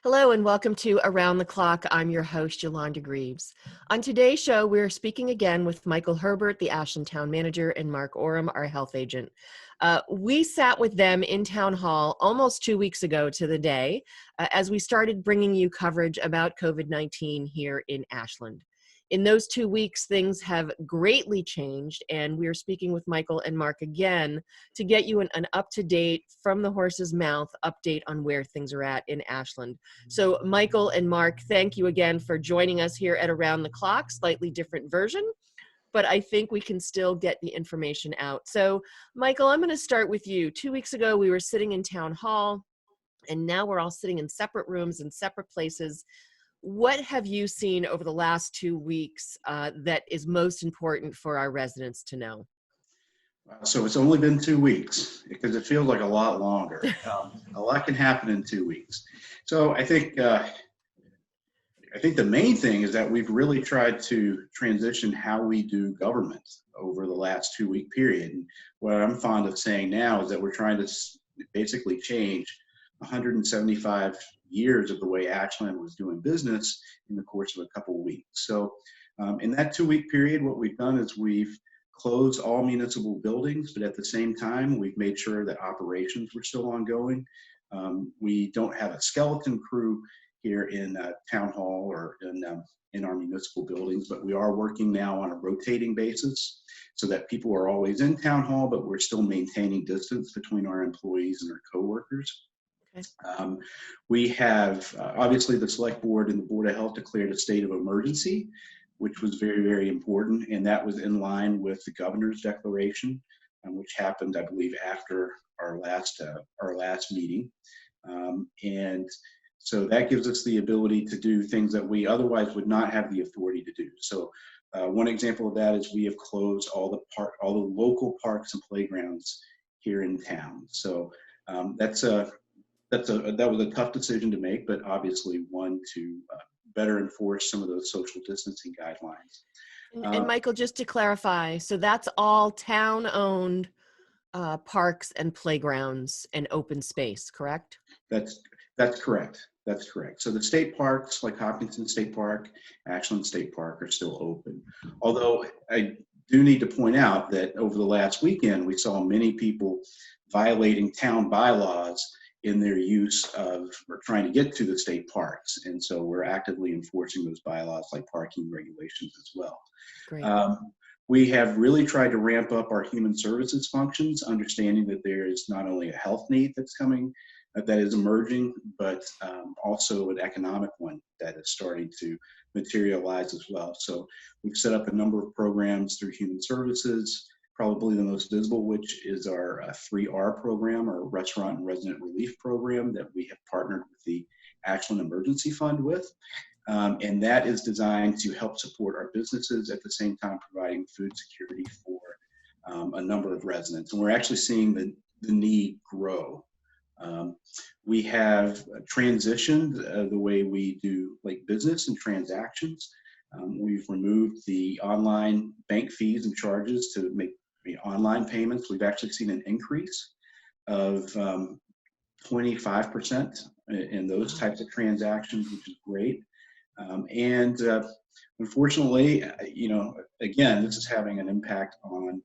Hello and welcome to Around the Clock. I'm your host, Yolanda Greaves. On today's show, we're speaking again with Michael Herbert, the Ashland Town Manager, and Mark Oram, our health agent. We sat with them in Town Hall almost 2 weeks ago to the day as we started bringing you coverage about COVID-19 here in Ashland. In those 2 weeks, things have greatly changed, and we're speaking with Michael and Mark again to get you an up-to-date, from the horse's mouth update on where things are at in Ashland. So Michael and Mark, thank you again for joining us here at Around the Clock, slightly different version, but I think we can still get the information out. So Michael, I'm going to start with you. 2 weeks ago, we were sitting in Town Hall, and now we're all sitting in separate rooms in separate places. What have you seen over the last 2 weeks that is most important for our residents to know? So it's only been 2 weeks because it feels like a lot longer. A lot can happen in 2 weeks. So I think the main thing is that we've really tried to transition how we do government over the last 2 week period. And what I'm fond of saying now is that we're trying to basically change 175 years of the way Ashland was doing business in the course of a couple of weeks. So in that 2 week period, what we've done is we've closed all municipal buildings, but at the same time, we've made sure that operations were still ongoing. We don't have a skeleton crew here in Town Hall or in our municipal buildings, but we are working now on a rotating basis so that people are always in Town Hall, but we're still maintaining distance between our employees and our coworkers. Okay. We have, obviously the Select Board and the Board of Health declared a state of emergency, which was very, very important. And that was in line with the governor's declaration, which happened, I believe, after our last meeting. And so that gives us the ability to do things that we otherwise would not have the authority to do. So one example of that is we have closed all the local parks and playgrounds here in town. So that was a tough decision to make, but obviously one to better enforce some of those social distancing guidelines. And Michael, just to clarify, so that's all town-owned parks and playgrounds and open space, correct? That's correct. That's correct. So the state parks like Hopkinton State Park, Ashland State Park are still open. Although I do need to point out that over the last weekend, we saw many people violating town bylaws in their use of or trying to get to the state parks. And so we're actively enforcing those bylaws like parking regulations as well. Great. We have really tried to ramp up our human services functions, understanding that there is not only a health need that's coming, that is emerging, but also an economic one that is starting to materialize as well. So we've set up a number of programs through human services, probably the most visible, which is our 3R program, our Restaurant and Resident Relief Program that we have partnered with the Ashland Emergency Fund with. And that is designed to help support our businesses at the same time providing food security for a number of residents. And we're actually seeing the need grow. We have transitioned the way we do like business and transactions. We've removed the online bank fees and charges to make online payments. We've actually seen an increase of 25% in those types of transactions, which is great. And unfortunately, again, this is having an impact on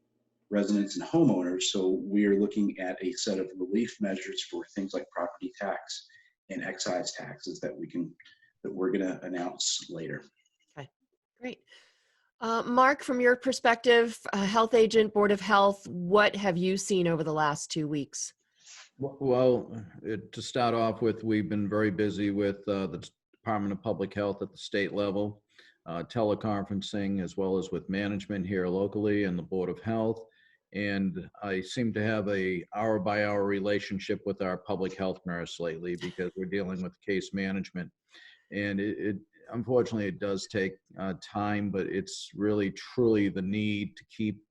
residents and homeowners. So we are looking at a set of relief measures for things like property tax and excise taxes that we're going to announce later. Okay, great. Mark, from your perspective, health agent, Board of Health, what have you seen over the last 2 weeks? Well, to start off with, we've been very busy with the Department of Public Health at the state level, teleconferencing, as well as with management here locally and the Board of Health. And I seem to have a hour-by-hour relationship with our public health nurse lately because we're dealing with case management. And unfortunately, it does take time, but it's really truly the need to keep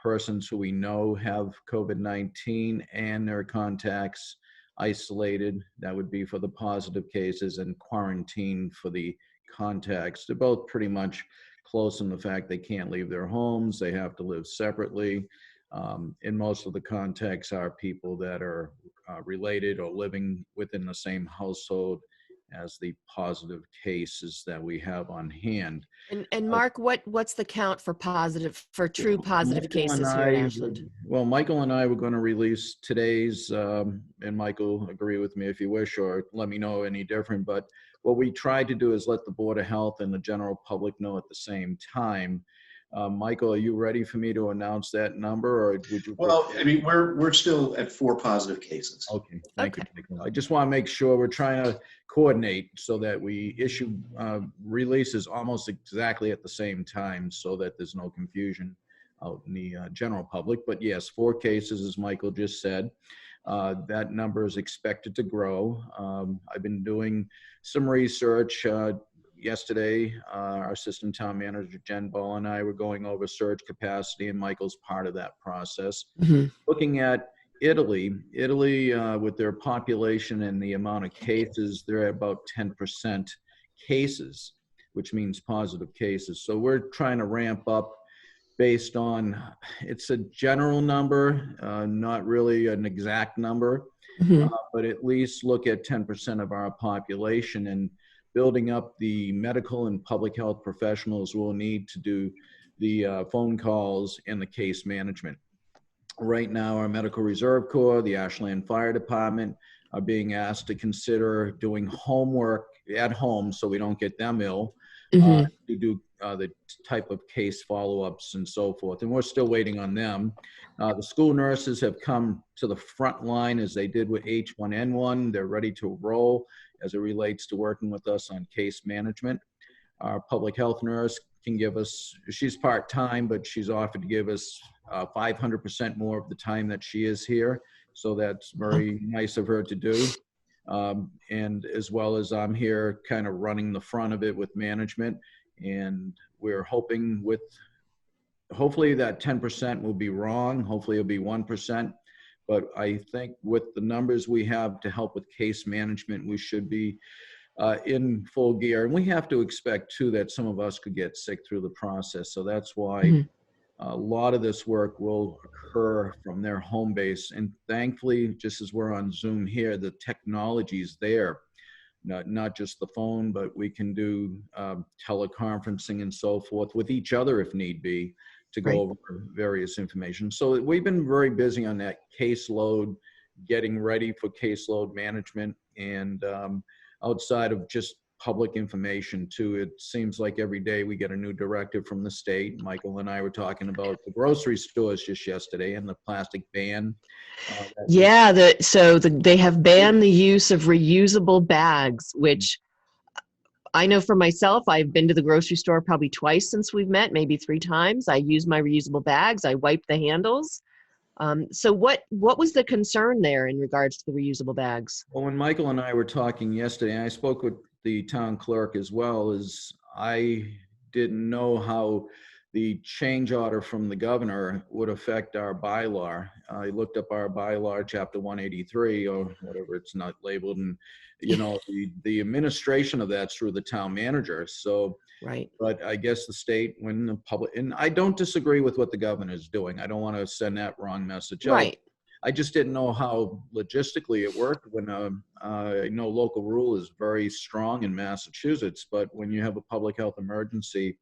persons who we know have COVID-19 and their contacts isolated. That would be for the positive cases, and quarantine for the contacts. They're both pretty much close in the fact they can't leave their homes. They have to live separately. And most of the contacts are people that are related or living within the same household as the positive cases that we have on hand. And Mark, what's the count for true positive cases here at Ashland? Well, Michael and I were going to release today's, and Michael, agree with me if you wish, or let me know any different, but what we tried to do is let the Board of Health and the general public know at the same time. Michael, are you ready for me to announce that number, or would you? Well, I mean, we're still at 4 positive cases. Okay, thank you, Michael. I just want to make sure we're trying to coordinate so that we issue releases almost exactly at the same time so that there's no confusion out in the general public. But yes, 4 cases, as Michael just said. That number is expected to grow. I've been doing some research. Yesterday, our Assistant Town Manager, Jen Ball, and I were going over surge capacity, and Michael's part of that process. Mm-hmm. Looking at Italy, with their population and the amount of cases, they're at about 10% cases, which means positive cases. So we're trying to ramp up based on, it's a general number, not really an exact number, but at least look at 10% of our population, and building up the medical and public health professionals will need to do the phone calls and the case management. Right now, our Medical Reserve Corps, the Ashland Fire Department are being asked to consider doing homework at home so we don't get them ill, to do the type of case follow-ups and so forth. And we're still waiting on them. The school nurses have come to the front line as they did with H1N1. They're ready to roll as it relates to working with us on case management. Our public health nurse can give us, she's part-time, but she's offered to give us 500% more of the time that she is here. So that's very nice of her to do. And as well as I'm here kind of running the front of it with management. And we're hoping hopefully that 10% will be wrong. Hopefully it'll be 1%. But I think with the numbers we have to help with case management, we should be in full gear. And we have to expect too that some of us could get sick through the process. So that's why a lot of this work will occur from their home base. And thankfully, just as we're on Zoom here, the technology is there. Not just the phone, but we can do teleconferencing and so forth with each other if need be, to go over various information. So we've been very busy on that caseload, getting ready for caseload management, and outside of just public information too. It seems like every day we get a new directive from the state. Michael and I were talking about the grocery stores just yesterday and the plastic ban. They have banned the use of reusable bags, which I know for myself, I've been to the grocery store probably twice since we've met, maybe 3 times. I use my reusable bags. I wipe the handles. So what was the concern there in regards to the reusable bags? Well, when Michael and I were talking yesterday, and I spoke with the town clerk as well, as I didn't know how the change order from the governor would affect our bylaw. I looked up our bylaw, chapter 183 or whatever it's not labeled, and the administration of that's through the town manager. So, but I guess the state, when the public, and I don't disagree with what the governor is doing. I don't want to send that wrong message out. I just didn't know how logistically it worked when I know local rule is very strong in Massachusetts, but when you have a public health emergency,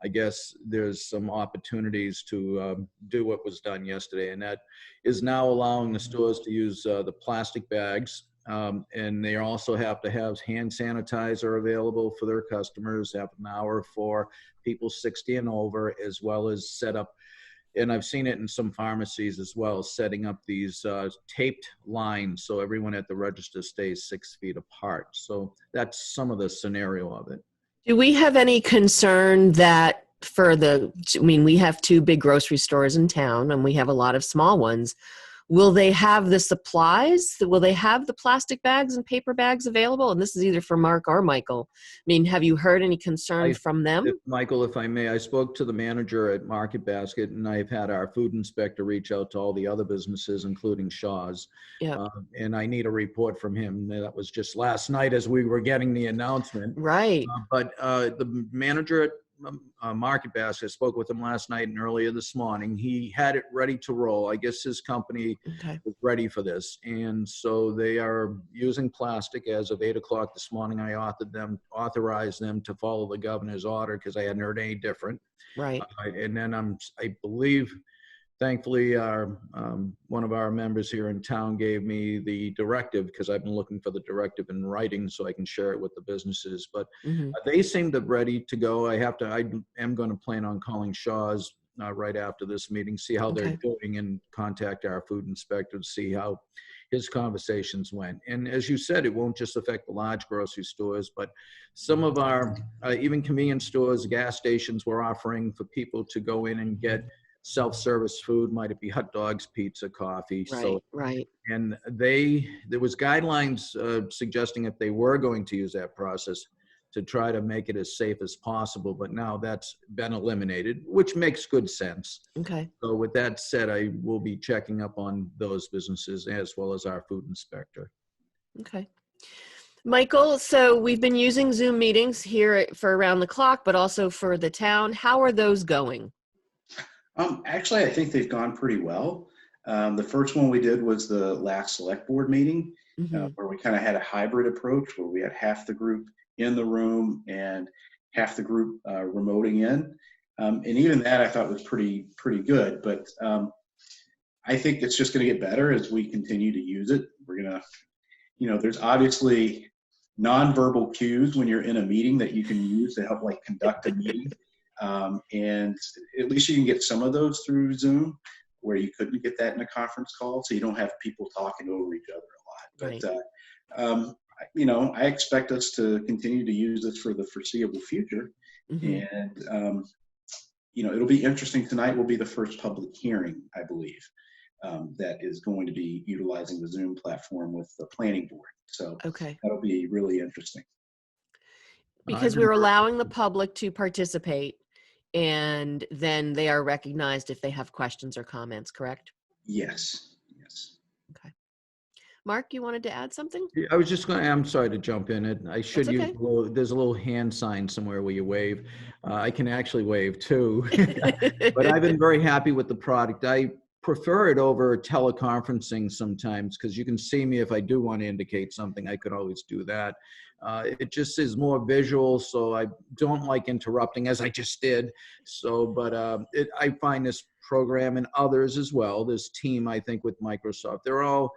I guess there's some opportunities to do what was done yesterday, and that is now allowing the stores to use the plastic bags, and they also have to have hand sanitizer available for their customers, half an hour for people 60 and over, as well as set up, and I've seen it in some pharmacies as well, setting up these taped lines so everyone at the register stays 6 feet apart. So that's some of the scenario of it. Do we have any concern that we have 2 big grocery stores in town and we have a lot of small ones. Will they have the supplies? Will they have the plastic bags and paper bags available? And this is either for Mark or Michael. I mean, have you heard any concern from them? Michael, if I may, I spoke to the manager at Market Basket, and I've had our food inspector reach out to all the other businesses, including Shaw's. And I need a report from him. That was just last night as we were getting the announcement. Right. But the manager at Market Basket. I spoke with him last night and earlier this morning. He had it ready to roll. I guess his company was ready for this. And so they are using plastic as of 8 o'clock this morning. I authorized them to follow the governor's order because I hadn't heard any different. Right. And then I believe, thankfully, one of our members here in town gave me the directive, because I've been looking for the directive in writing so I can share it with the businesses. But they seem to be ready to go. I am going to plan on calling Shaw's right after this meeting, see how they're doing, and contact our food inspector to see how his conversations went. And as you said, it won't just affect the large grocery stores, but some of our even convenience stores, gas stations, we're offering for people to go in and get self-service food. Might it be hot dogs, pizza, coffee? And there was guidelines suggesting if they were going to use that process to try to make it as safe as possible, but now that's been eliminated, which makes good sense. So with that said, I will be checking up on those businesses as well as our food inspector. Michael, so we've been using Zoom meetings here for around the clock, but also for the town. How are those going? Actually, I think they've gone pretty well. The first one we did was the last select board meeting, where we kind of had a hybrid approach where we had half the group in the room and half the group remoting in. And even that I thought was pretty good, but I think it's just going to get better as we continue to use it. We're going to, there's obviously nonverbal cues when you're in a meeting that you can use to help conduct a meeting. And at least you can get some of those through Zoom, where you couldn't get that in a conference call, so you don't have people talking over each other a lot. But I expect us to continue to use this for the foreseeable future. And it'll be interesting. Tonight will be the first public hearing, I believe, that is going to be utilizing the Zoom platform with the planning board. So that'll be really interesting. Because we're allowing the public to participate, and then they are recognized if they have questions or comments, correct? Yes. Okay. Mark, you wanted to add something? I was just going to, I'm sorry to jump in. I should use, there's a little hand sign somewhere where you wave. I can actually wave too, but I've been very happy with the product. I prefer it over teleconferencing sometimes, because you can see me if I do want to indicate something. I could always do that. It just is more visual, so I don't like interrupting, as I just did. So, but I find this program, and others as well, this team, I think, with Microsoft, they're all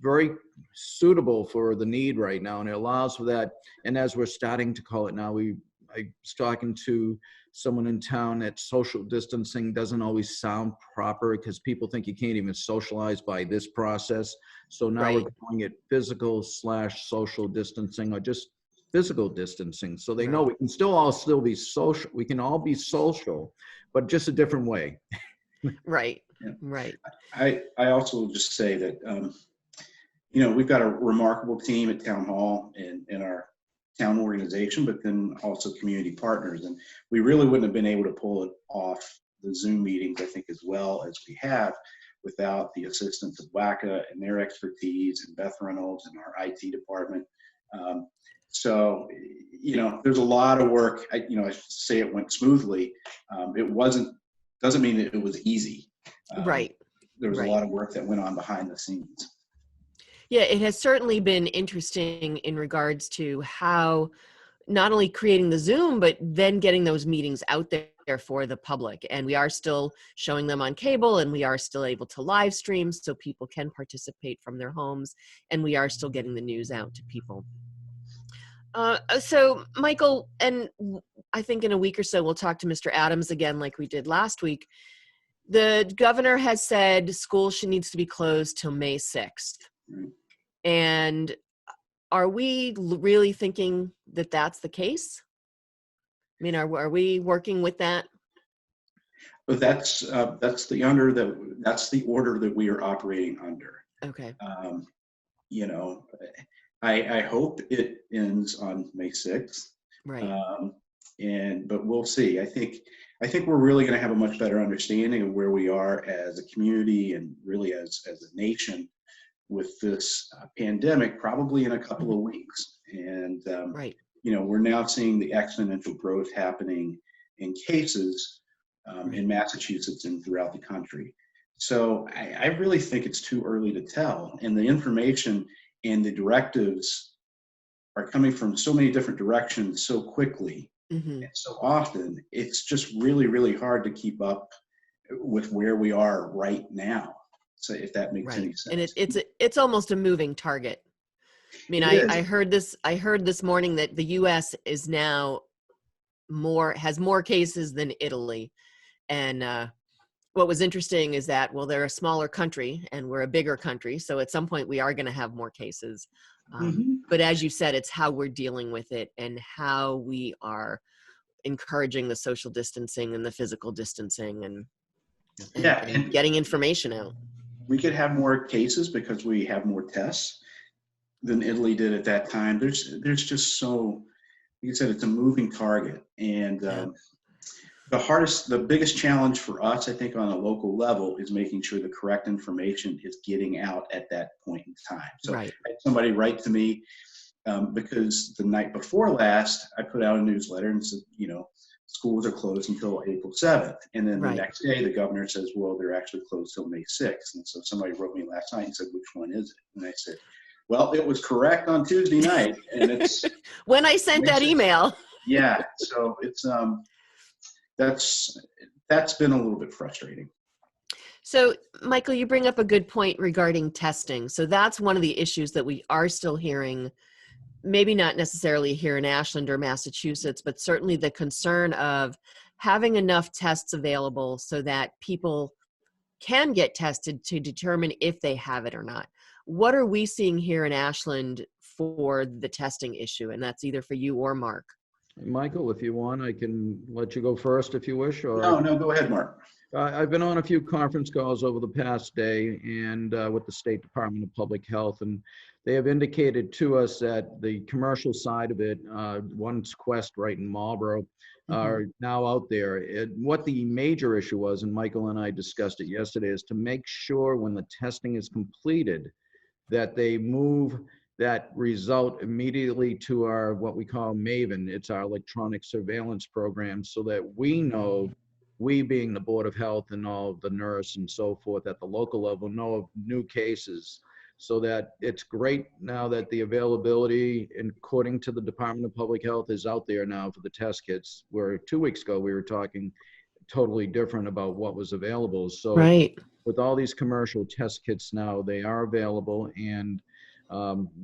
very suitable for the need right now, and it allows for that. And as we're starting to call it now, I was talking to someone in town that social distancing doesn't always sound proper, because people think you can't even socialize by this process. So now we're calling it physical/social distancing, or just physical distancing. So they know we can still be social. We can all be social, but just a different way. Right. I also will just say that, we've got a remarkable team at Town Hall and in our town organization, but then also community partners. And we really wouldn't have been able to pull it off, the Zoom meetings, I think, as well as we have, without the assistance of WACA and their expertise, and Beth Reynolds and our IT department. So, there's a lot of work. I say it went smoothly. Doesn't mean that it was easy. There was a lot of work that went on behind the scenes. Yeah, it has certainly been interesting in regards to how not only creating the Zoom, but then getting those meetings out there for the public. And we are still showing them on cable, and we are still able to live stream so people can participate from their homes, and we are still getting the news out to people. So Michael, and I think in a week or so, we'll talk to Mr. Adams again, like we did last week. The governor has said school needs to be closed till May 6th. And are we really thinking that that's the case? I mean, are we working with that? But that's the order that we are operating under. Okay. I hope it ends on May 6th. Right. But we'll see. I think we're really going to have a much better understanding of where we are as a community, and really as a nation, with this pandemic, probably in a couple of weeks. And we're now seeing the exponential growth happening in cases in Massachusetts and throughout the country. So I really think it's too early to tell. And the information and the directives are coming from so many different directions so quickly and so often. It's just really, really hard to keep up with where we are right now. So if that makes any sense. And it's almost a moving target. I mean, I heard this morning that the U.S. is now has more cases than Italy. And what was interesting is that, well, they're a smaller country and we're a bigger country. So at some point we are going to have more cases. But as you said, it's how we're dealing with it and how we are encouraging the social distancing and the physical distancing and getting information out. We could have more cases because we have more tests than Italy did at that time. There's just so, like you said, it's a moving target. And the biggest challenge for us, I think, on a local level is making sure the correct information is getting out at that point in time. So I had somebody write to me because the night before last, I put out a newsletter and said, schools are closed until April 7th. And then the next day, the governor says, well, they're actually closed till May 6th. And so somebody wrote me last night and said, which one is it? And I said, well, it was correct on Tuesday night. And it's when I sent that email. Yeah. So it's, that's been a little bit frustrating. So, Michael, you bring up a good point regarding testing. So that's one of the issues that we are still hearing, maybe not necessarily here in Ashland or Massachusetts, but certainly the concern of having enough tests available so that people can get tested to determine if they have it or not. What are we seeing here in Ashland for the testing issue? And that's either for you or Mark. Michael, if you want, I can let you go first if you wish. Or No, go ahead, Mark. I've been on a few conference calls over the past day and with the State Department of Public Health, and they have indicated to us that the commercial side of it, one's Quest right in Marlboro, are now out there. What the major issue was, and Michael and I discussed it yesterday, is to make sure when the testing is completed that they move that result immediately to our, what we call MAVEN. It's our electronic surveillance program, so that we know, we being the Board of Health and all the nurse and so forth at the local level, know of new cases. So that it's great now that the availability, according to the Department of Public Health, is out there now for the test kits, where 2 weeks ago we were talking totally different about what was available. So with all these commercial test kits now, they are available, and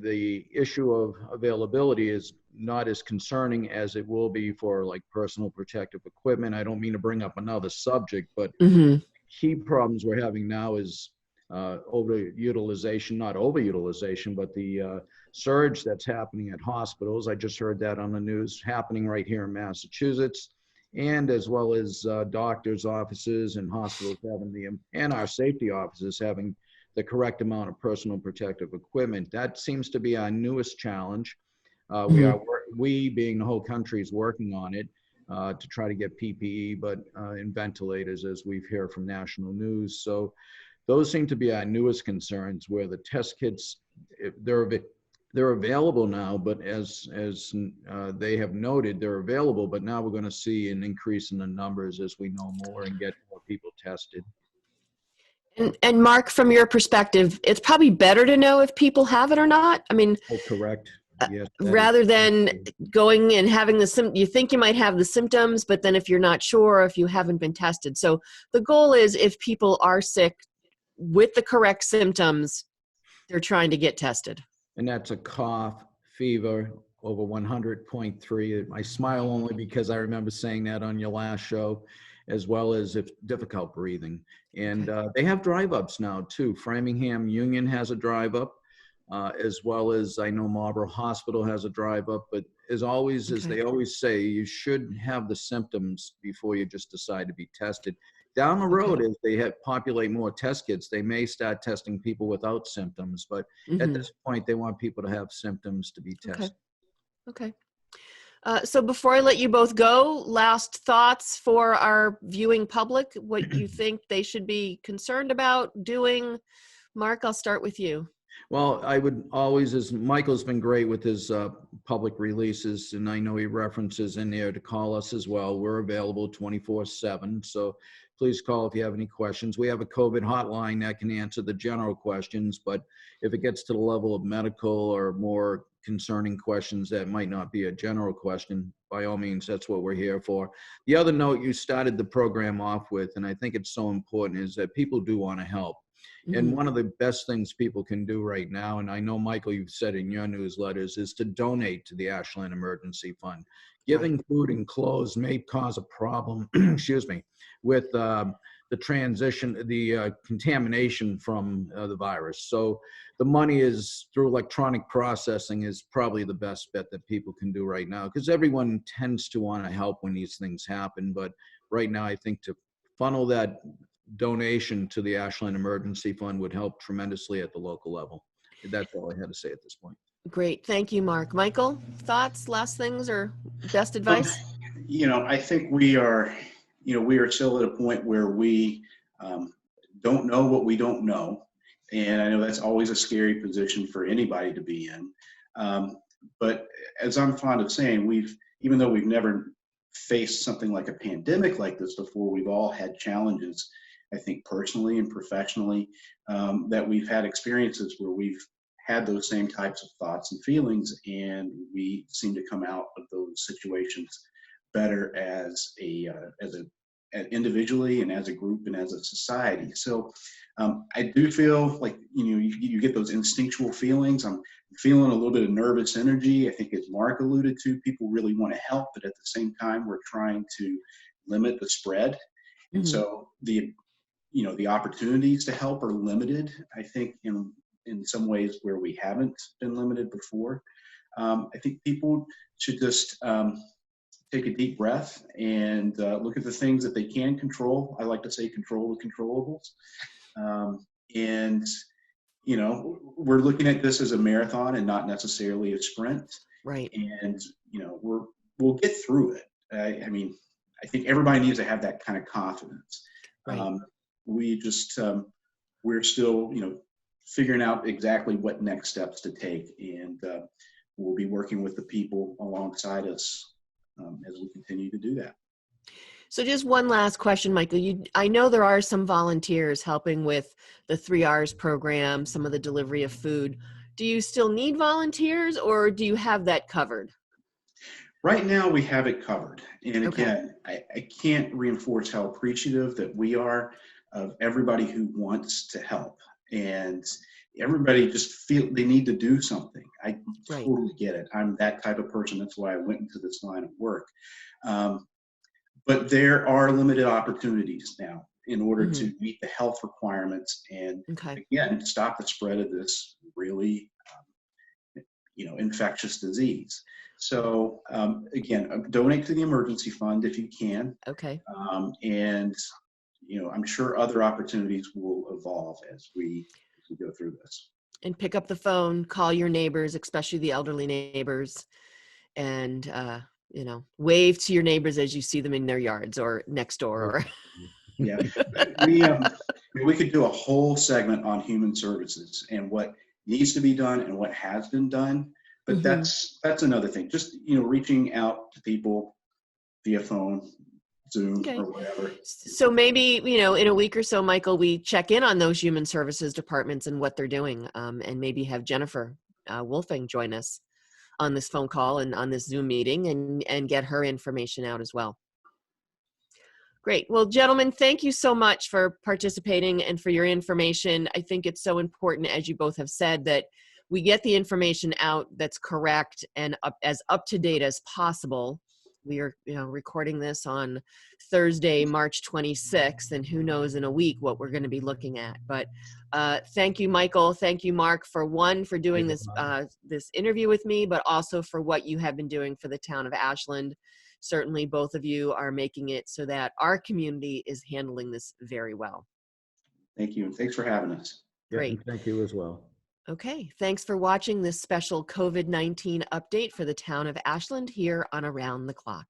the issue of availability is not as concerning as it will be for like personal protective equipment. I don't mean to bring up another subject, but key problems we're having now is overutilization, not overutilization, but the surge that's happening at hospitals. I just heard that on the news happening right here in Massachusetts, and as well as doctors' offices and hospitals having and our safety offices having the correct amount of personal protective equipment. That seems to be our newest challenge. We being the whole country is working on it to try to get PPE, but and ventilators, as we've heard from national news. So those seem to be our newest concerns, where the test kits, they're available now, but as they have noted, they're available, but now we're going to see an increase in the numbers as we know more and get more people tested. And Mark, from your perspective, it's probably better to know if people have it or not. I mean, correct. Yes, rather than going and having you think you might have the symptoms, but then if you're not sure, if you haven't been tested. So the goal is, if people are sick with the correct symptoms, they're trying to get tested. And that's a cough, fever over 100.3. I smile only because I remember saying that on your last show, as well as if difficult breathing. And they have drive-ups now too. Framingham Union has a drive-up, as well as I know Marlboro Hospital has a drive-up. But as always, as they always say, you should have the symptoms before you just decide to be tested. Down the road, as they populate more test kits, they may start testing people without symptoms. But at this point, they want people to have symptoms to be tested. Okay. So before I let you both go, last thoughts for our viewing public, what you think they should be concerned about doing. Mark, I'll start with you. Well, I would always, as Michael's been great with his public releases, and I know he references in there to call us as well. We're available 24/7. So please call if you have any questions. We have a COVID hotline that can answer the general questions, but if it gets to the level of medical or more concerning questions that might not be a general question, by all means, that's what we're here for. The other note you started the program off with, and I think it's so important, is that people do want to help. And one of the best things people can do right now, and I know, Michael, you've said in your newsletters, is to donate to the Ashland Emergency Fund. Giving food and clothes may cause a problem, excuse me, with the transition, the contamination from the virus. So the money is through electronic processing is probably the best bet that people can do right now, because everyone tends to want to help when these things happen. But right now, I think to funnel that donation to the Ashland Emergency Fund would help tremendously at the local level. That's all I had to say at this point. Great. Thank you, Mark. Michael, thoughts, last things, or best advice? I think we are still at a point where we don't know what we don't know. And I know that's always a scary position for anybody to be in. But as I'm fond of saying, even though we've never faced something like a pandemic like this before, we've all had challenges, I think personally and professionally, that we've had experiences where we've had those same types of thoughts and feelings, and we seem to come out of those situations better as individually and as a group and as a society. So I do feel like you get those instinctual feelings. I'm feeling a little bit of nervous energy. I think, as Mark alluded to, people really want to help, but at the same time, we're trying to limit the spread. And so the opportunities to help are limited, I think, in some ways where we haven't been limited before. I think people should just take a deep breath and look at the things that they can control. I like to say control the controllables. We're looking at this as a marathon and not necessarily a sprint. Right. And, we'll get through it. I think everybody needs to have that kind of confidence. Right. We're still, figuring out exactly what next steps to take, and we'll be working with the people alongside us as we continue to do that. So just one last question, Michael. I know there are some volunteers helping with the 3 R's program, some of the delivery of food. Do you still need volunteers, or do you have that covered? Right now, we have it covered. And again, Okay. I can't reinforce how appreciative that we are of everybody who wants to help. And everybody just feel they need to do something. I totally get it. I'm that type of person. That's why I went into this line of work. But there are limited opportunities now in order to meet the health requirements and, again, stop the spread of this really, infectious disease. So, again, donate to the emergency fund if you can. Okay. And, I'm sure other opportunities will evolve as we go through this. And pick up the phone, call your neighbors, especially the elderly neighbors, and wave to your neighbors as you see them in their yards or next door. Or Yeah, we could do a whole segment on human services and what needs to be done and what has been done. But that's another thing. Just reaching out to people via phone, Zoom, or whatever. So maybe, in a week or so, Michael, we check in on those human services departments and what they're doing, and maybe have Jennifer Wolfing join us on this phone call and on this Zoom meeting and get her information out as well. Great. Well, gentlemen, thank you so much for participating and for your information. I think it's so important, as you both have said, that we get the information out that's correct and as up to date as possible. We are, recording this on Thursday, March 26th, and who knows in a week what we're going to be looking at. But thank you, Michael. Thank you, Mark, for doing this this interview with me, but also for what you have been doing for the town of Ashland. Certainly, both of you are making it so that our community is handling this very well. Thank you, and thanks for having us. Great. Yeah, thank you as well. Okay, thanks for watching this special COVID-19 update for the town of Ashland here on Around the Clock.